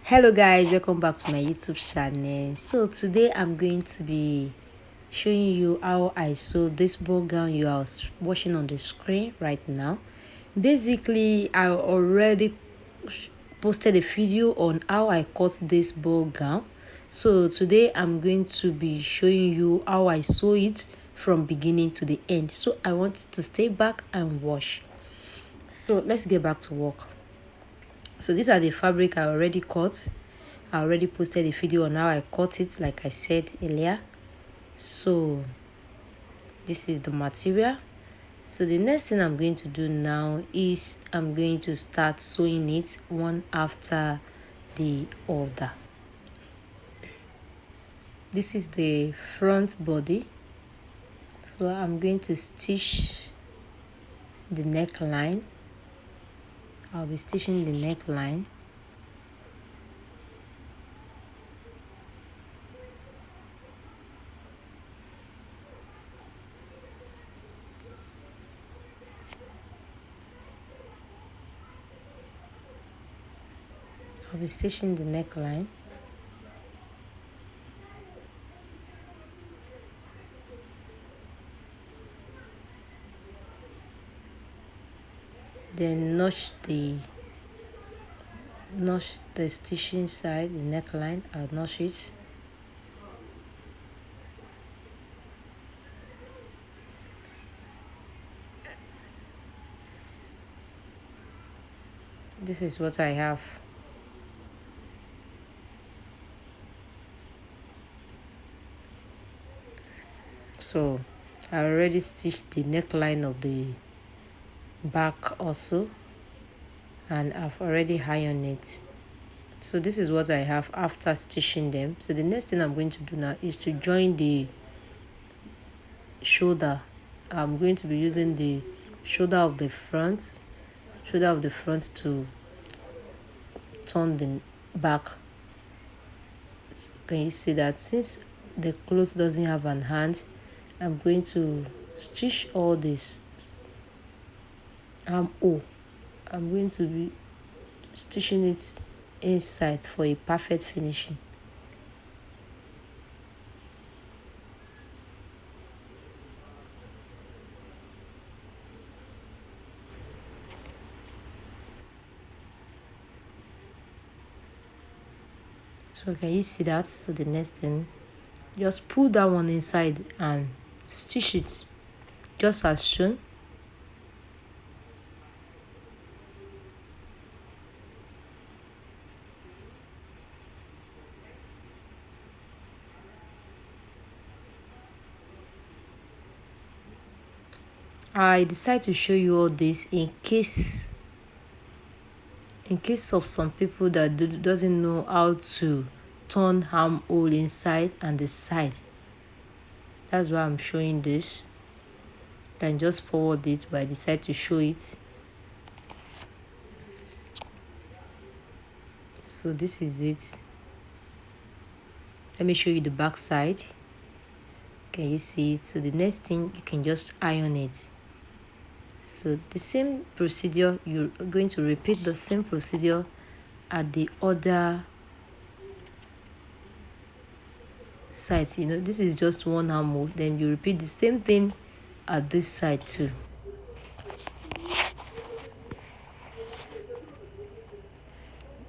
Hello guys, welcome back to my YouTube channel. So today I'm going to be showing you how I sew this ball gown you are watching on the screen right now. Basically, I already posted a video on how I cut this ball gown. So today I'm going to be showing you how I sew it from beginning to the end. So I want you to stay back and watch. So let's get back to work. So these are the fabric I already cut. I already posted a video on how I cut it, like I said earlier. So this is the material. So the next thing I'm going to do now is I'm going to start sewing it one after the other. This is the front body. So I'm going to stitch the neckline. I'll be stitching the neckline. I'll be stitching the neckline. Then notch the stitching side, the neckline. I'll notch it. This is what I have. So I already stitched the neckline of the back also, and I've already ironed it. So this is what I have after stitching them. So the next thing I'm going to do now is to join the shoulder. I'm going to be using the shoulder of the front to turn the back. Can you see that? Since the cloth doesn't have an hand, I'm going to stitch all this armhole. I'm going to be stitching it inside for a perfect finishing. So can you see that? So the next thing, just pull that one inside and stitch it just as shown. I decided to show you all this in case of some people that doesn't know how to turn armhole inside and the side. That's why I'm showing this. You can just forward it, but I decided to show it. So this is it. Let me show you the back side. Can you see it? So the next thing, you can just iron it. So the same procedure, you're going to repeat the same procedure at the other side. You know, this is just one armhole, then you repeat the same thing at this side too.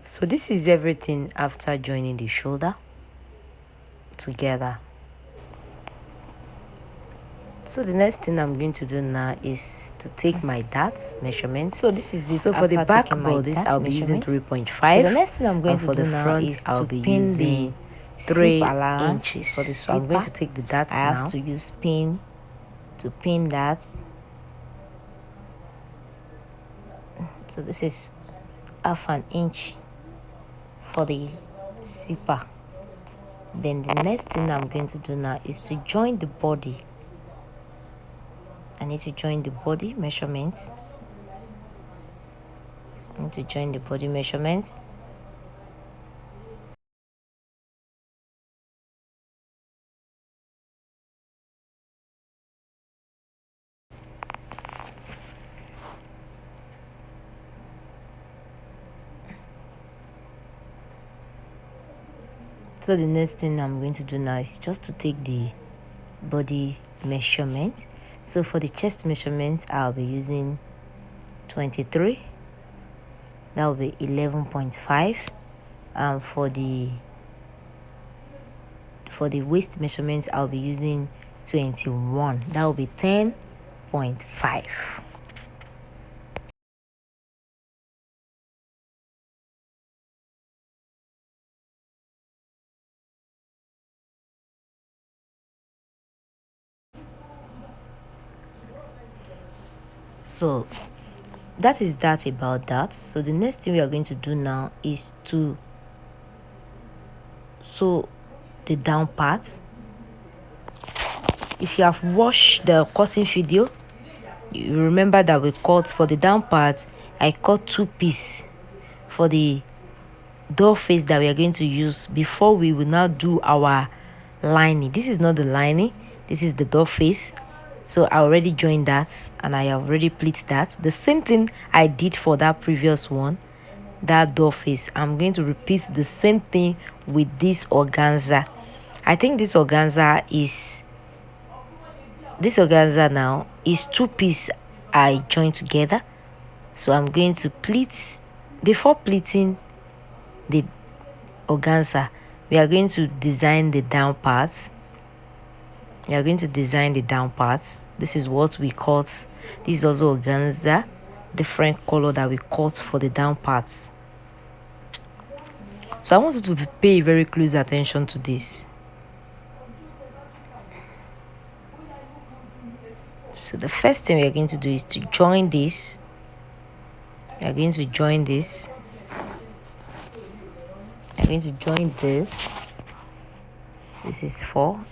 So this is everything after joining the shoulder together. So the next thing I'm going to do now is to take my darts measurements. So this is it. So for the back bodies, I'll be using 3.5. So the next thing I'm going to do now is I'll be using 3 inches for the so I'm going to take the darts now. I have to use pin to pin that. So this is half an inch for the zipper. Then the next thing I'm going to do now is to join the body. I need to join the body measurements. I need to join the body measurements. So the next thing I'm going to do now is just to take the body measurement. So for the chest measurements, I'll be using 23. That will be 11.5. For the waist measurements, I'll be using 21. That will be 10.5. So that is that about that. So the next thing we are going to do now is to sew the down part. If you have watched the cutting video, you remember that we cut for the down part. I cut 2 pieces for the door face that we are going to use before we will now do our lining. This is not the lining, this is the door face. So I already joined that and I have already pleated that. The same thing I did for that previous one, that door face. I'm going to repeat the same thing with this organza. I think this organza now is 2 pieces I joined together. So I'm going to pleat. Before pleating the organza, we are going to design the down parts. This is what we cut. This is also organza, different color that we cut for the down parts. So I want you to pay very close attention to this. So the first thing we are going to do is to join this. We are going to join this. We are going to join this. This is 4.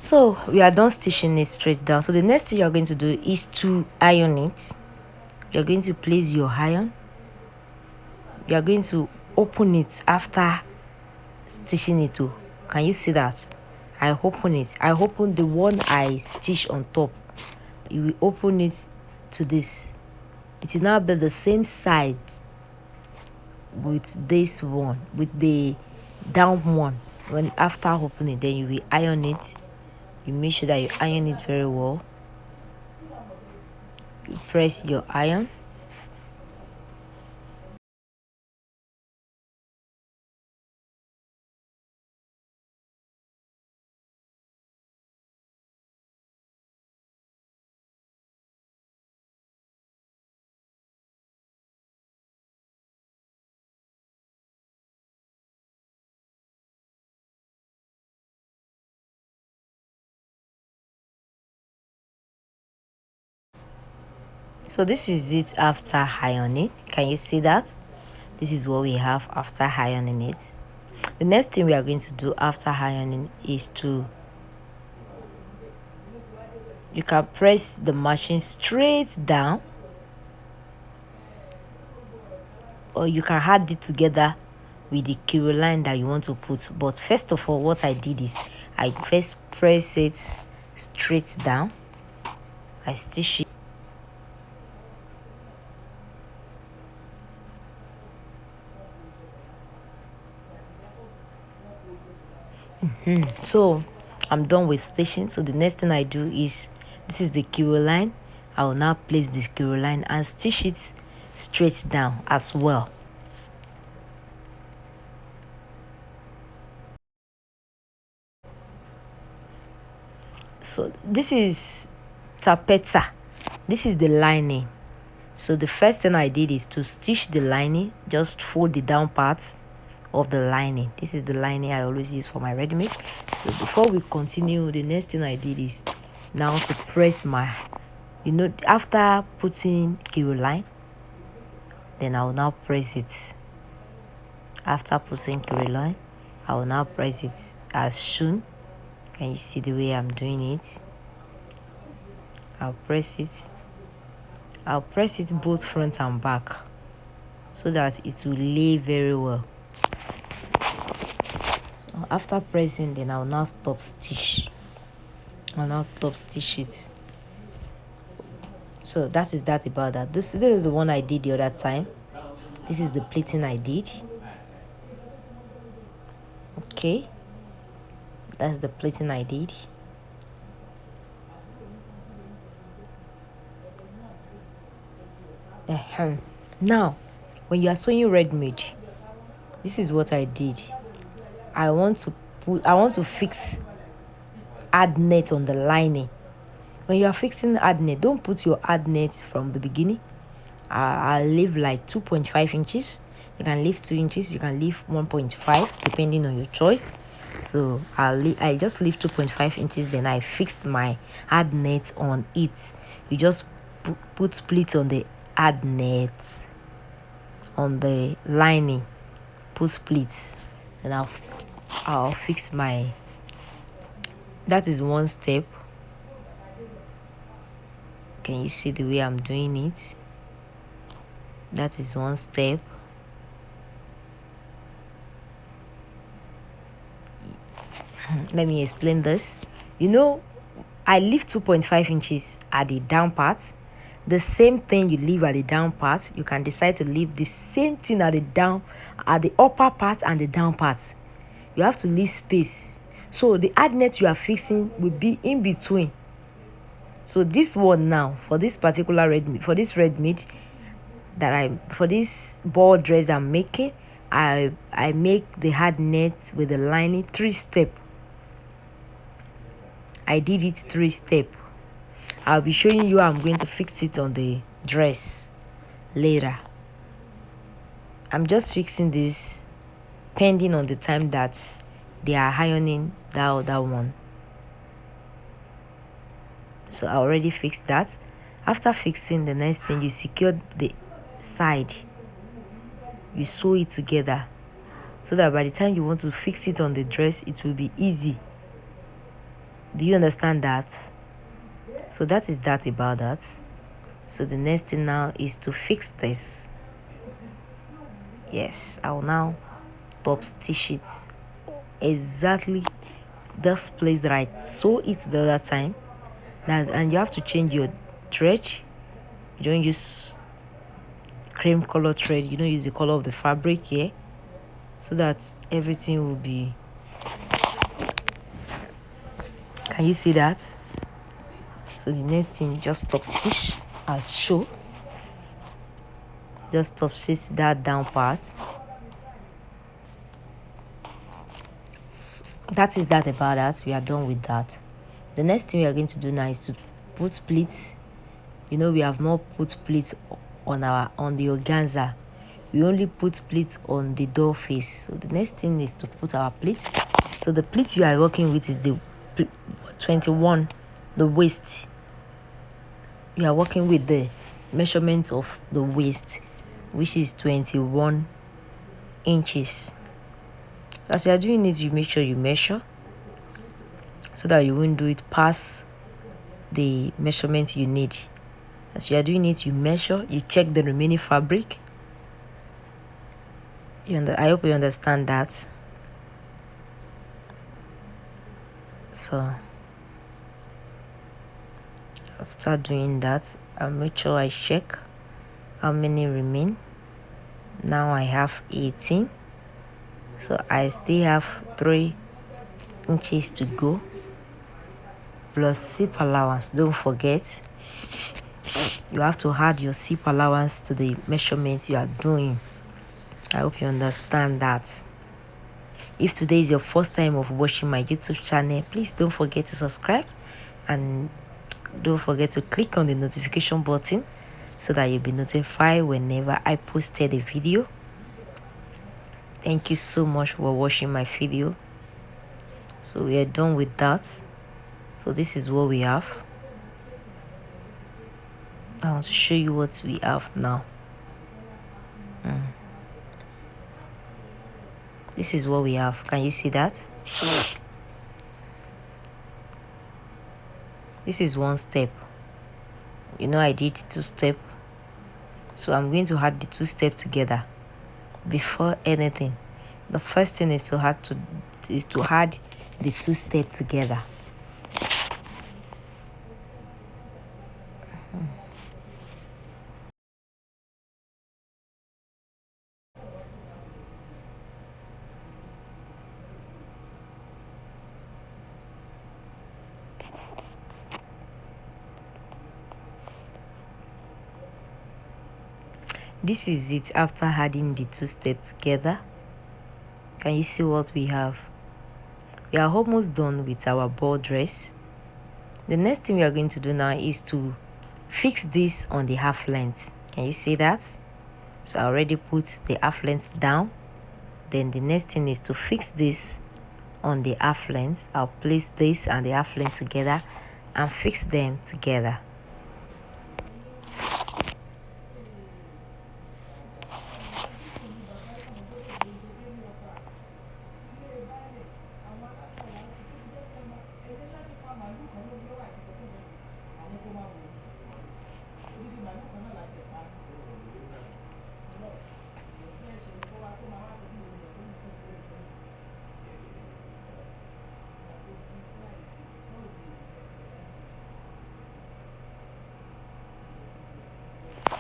So we are done stitching it straight down. So the next thing you are going to do is to iron it. You are going to place your iron. You are going to open it after stitching it too. Can you see that? I open it. I open the one I stitch on top. You will open it to this. It will now be the same side with this one, with the down one. When after opening, then you will iron it. You make sure that you iron it very well. You press your iron. So this is it after ironing. Can you see that? This is what we have after ironing it. The next thing we are going to do after ironing is you can press the machine straight down, or you can add it together with the Chiroline that you want to put. But first of all, what I did is I first press it straight down. I stitch it. So I'm done with stitching. So the next thing I do is, this is the Chiroline. I will now place this Chiroline and stitch it straight down as well. So this is tappeta. This is the lining. So the first thing I did is to stitch the lining, just fold the down parts of the lining. This is the lining I always use for my ready-made. So before we continue, the next thing I did is now to press my, after putting Chiroline, then I will now press it. After putting Chiroline, I will now press it as shown. Can you see the way I'm doing it? I'll press it both front and back so that it will lay very well. So after pressing, then I'll now stop stitch. I'll now stop stitch it. So that is that about that. This is the one I did the other time. This is the pleating I did. Okay, that's the pleating I did. Now, when you are sewing red meat, this is what I did. I want to fix add net on the lining. When you are fixing add net, don't put your add net from the beginning. I'll leave like 2.5 inches. You can leave 2 inches, you can leave 1.5 depending on your choice. So I just leave 2.5 inches, then I fixed my add net on it. You just put split on the add net on the lining, put splits, and I'll fix my, that is one step. Can you see the way I'm doing it? That is one step. Let me explain this. I leave 2.5 inches at the down part. The same thing you leave at the down part, you can decide to leave the same thing at the upper part and the down part. You have to leave space. So the add net you are fixing will be in between. So this one now, for this particular red meat, for this ball dress I'm making, I make the add net with the lining 3-step. I did it 3-step. I'll be showing you how I'm going to fix it on the dress later. I'm just fixing this pending on the time that they are ironing that other one. So I already fixed that. After fixing, the next thing, you secure the side. You sew it together so that by the time you want to fix it on the dress, it will be easy. Do you understand that? So that is that about that. So the next thing now is to fix this. Yes, I will now top stitch it exactly this place that I sew it the other time. And you have to change your thread. You don't use cream color thread. You don't use the color of the fabric here, so that everything will be. Can you see that? So the next thing, just top stitch as show. Just top stitch that down part. So that is that about that. We are done with that. The next thing we are going to do now is to put pleats. We have not put pleats on the organza. We only put pleats on the door face. So the next thing is to put our pleats. So the pleats you are working with is the 21, the waist. You are working with the measurement of the waist, which is 21 inches. As you are doing it, you make sure you measure so that you won't do it past the measurement you need. As you are doing it, you measure, you check the remaining fabric. I hope you understand that. So after doing that, I'll make sure I check how many remain. Now I have 18. So I still have 3 inches to go. Plus zip allowance. Don't forget, you have to add your zip allowance to the measurements you are doing. I hope you understand that. If today is your first time of watching my YouTube channel, please don't forget to subscribe and don't forget to click on the notification button so that you'll be notified whenever I posted a video. Thank you so much for watching my video. So we are done with that. So this is what we have. I want to show you what we have now. This is what we have. Can you see that? This is one step. I did 2 steps. So I'm going to add the 2 steps together. Before anything, the first thing is to add the 2 steps together. This is it after adding the two steps together. Can you see what we have? We are almost done with our ball dress. The next thing we are going to do now is to fix this on the half length. Can you see that? So I already put the half length down. Then the next thing is to fix this on the half length. I'll place this and the half length together and fix them together.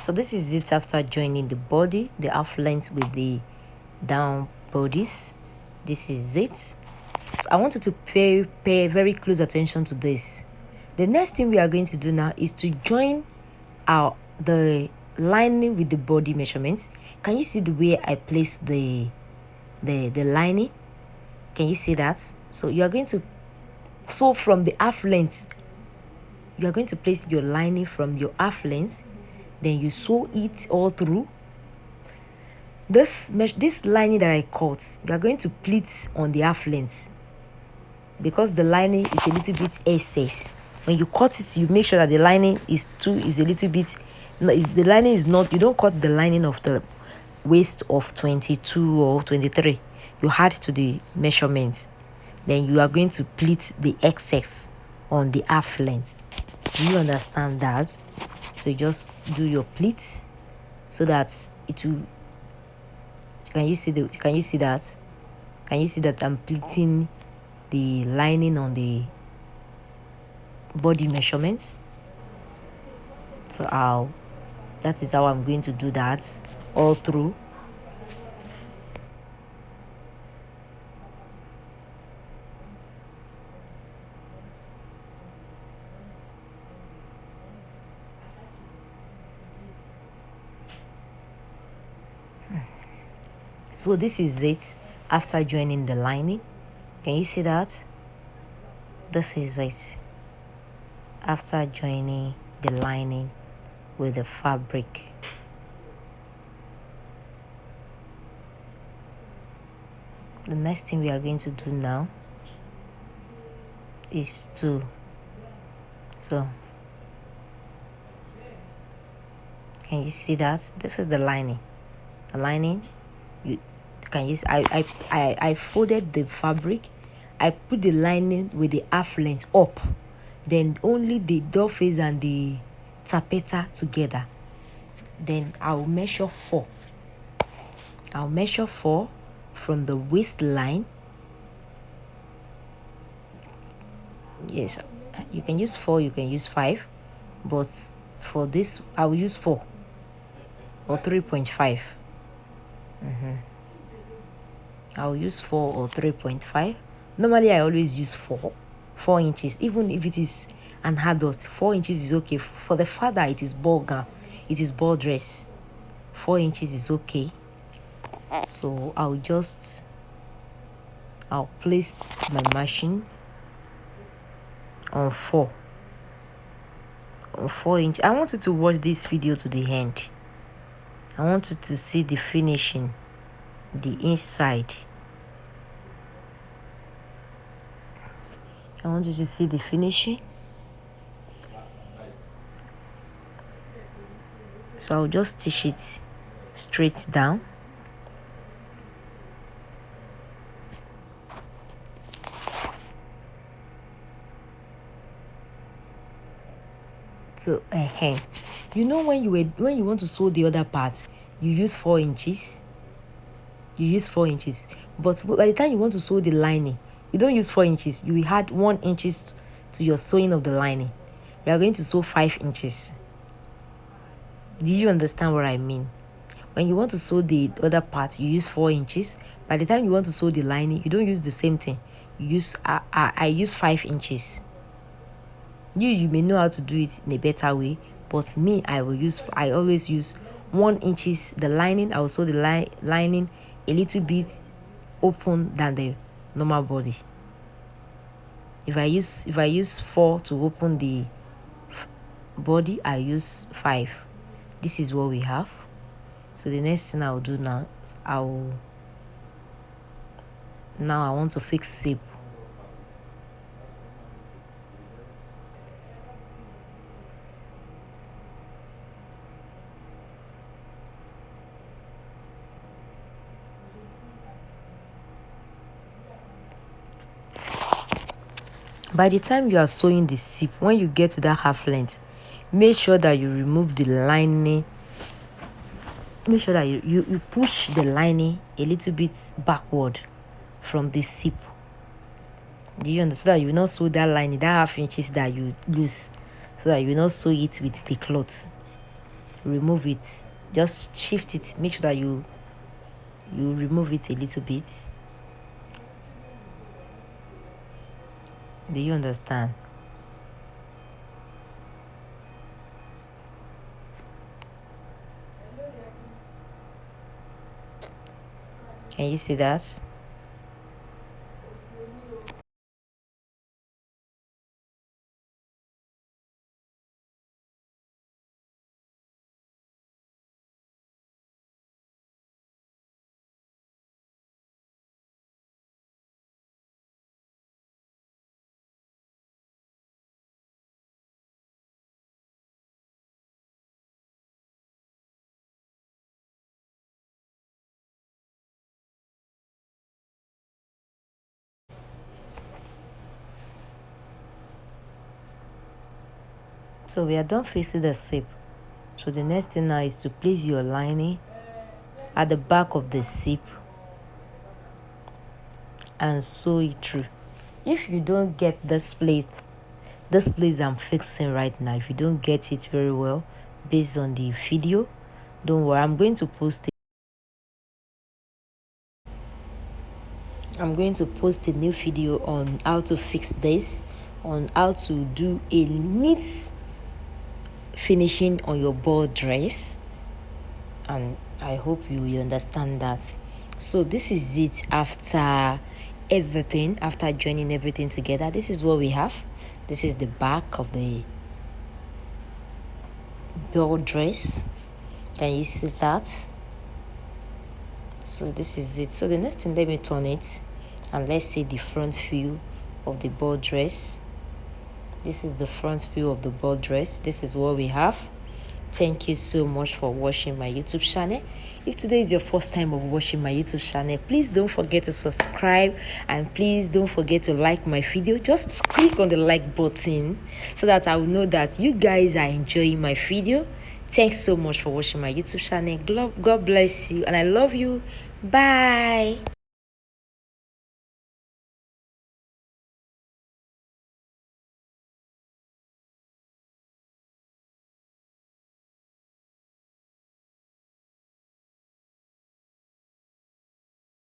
So this is it after joining the body, the half length with the down bodies. This is it. So I want you to pay very close attention to this. The next thing we are going to do now is to join the lining with the body measurement. Can you see the way I place the lining? Can you see that? So you are going to from the half length, you are going to place your lining from your half length. Then you sew it all through. This lining that I cut, you are going to pleat on the half length because the lining is a little bit excess. When you cut it, you make sure that the lining is a little bit. The lining is not. You don't cut the lining of the waist of 22 or 23. You add to the measurements. Then you are going to pleat the excess on the half length. Do you understand that? So you just do your pleats so that it will. Can you see that? Can you see that I'm pleating the lining on the body measurements? So that is how I'm going to do that all through. So this is it after joining the lining. Can you see that? This is it after joining the lining with the fabric. The next thing we are going to do now is can you see that? This is the lining. The lining, you can use. I folded the fabric. I put the lining with the half length up, then only the doll face and the tappeta together. Then I'll measure 4. I'll measure 4 from the waistline. Yes, you can use 4, you can use 5, but for this I will use 4 or 3.5. I'll use 4 or 3.5. Normally I always use 4 inches, even if it is an adult. 4 inches is okay. For the father, it is ball gown, it is ball dress. 4 inches is okay. So I'll place my machine on 4 inch. I want you to watch this video to the end. I want you to see the finishing, the inside. I want you to see the finishing. So I'll just stitch it straight down. So you know when you want to sew the other part, you use 4 inches. But by the time you want to sew the lining, you don't use 4 inches. You will add 1 inch to your sewing of the lining. You are going to sew 5 inches. Do you understand what I mean? When you want to sew the other part, you use 4 inches. By the time you want to sew the lining, you don't use the same thing. You use I use 5 inches. You may know how to do it in a better way, but me, I always use 1 inches the lining. I will sew the lining a little bit open than the normal body. If I use 4 to open the body, I use 5. This is what we have. So the next thing I'll do now is I want to fix zip. By the time you are sewing the zip, when you get to that half length, make sure that you remove the lining. Make sure that you push the lining a little bit backward from the zip. Do you understand? So that you will not sew that lining, that half inches that you lose, so that you will not sew it with the cloth. Remove it. Just shift it. Make sure that you remove it a little bit. Do you understand? Can you see that? So we are done fixing the zip. So the next thing now is to place your lining at the back of the zip and sew it through. If you don't get this plate I'm fixing right now, if you don't get it very well based on the video, don't worry, I'm going to post a new video on how to fix this, on how to do a neat finishing on your ball dress, and I hope you will understand that. So this is it after everything, after joining everything together. This is what we have. This is the back of the ball dress. Can you see that? So this is it. So the next thing, let me turn it and let's see the front view of the ball dress. This is the front view of the ball dress. This is what we have. Thank you so much for watching my YouTube channel. If today is your first time of watching my YouTube channel, please don't forget to subscribe and please don't forget to like my video. Just click on the like button so that I will know that you guys are enjoying my video. Thanks so much for watching my YouTube channel. God bless you and I love you. Bye.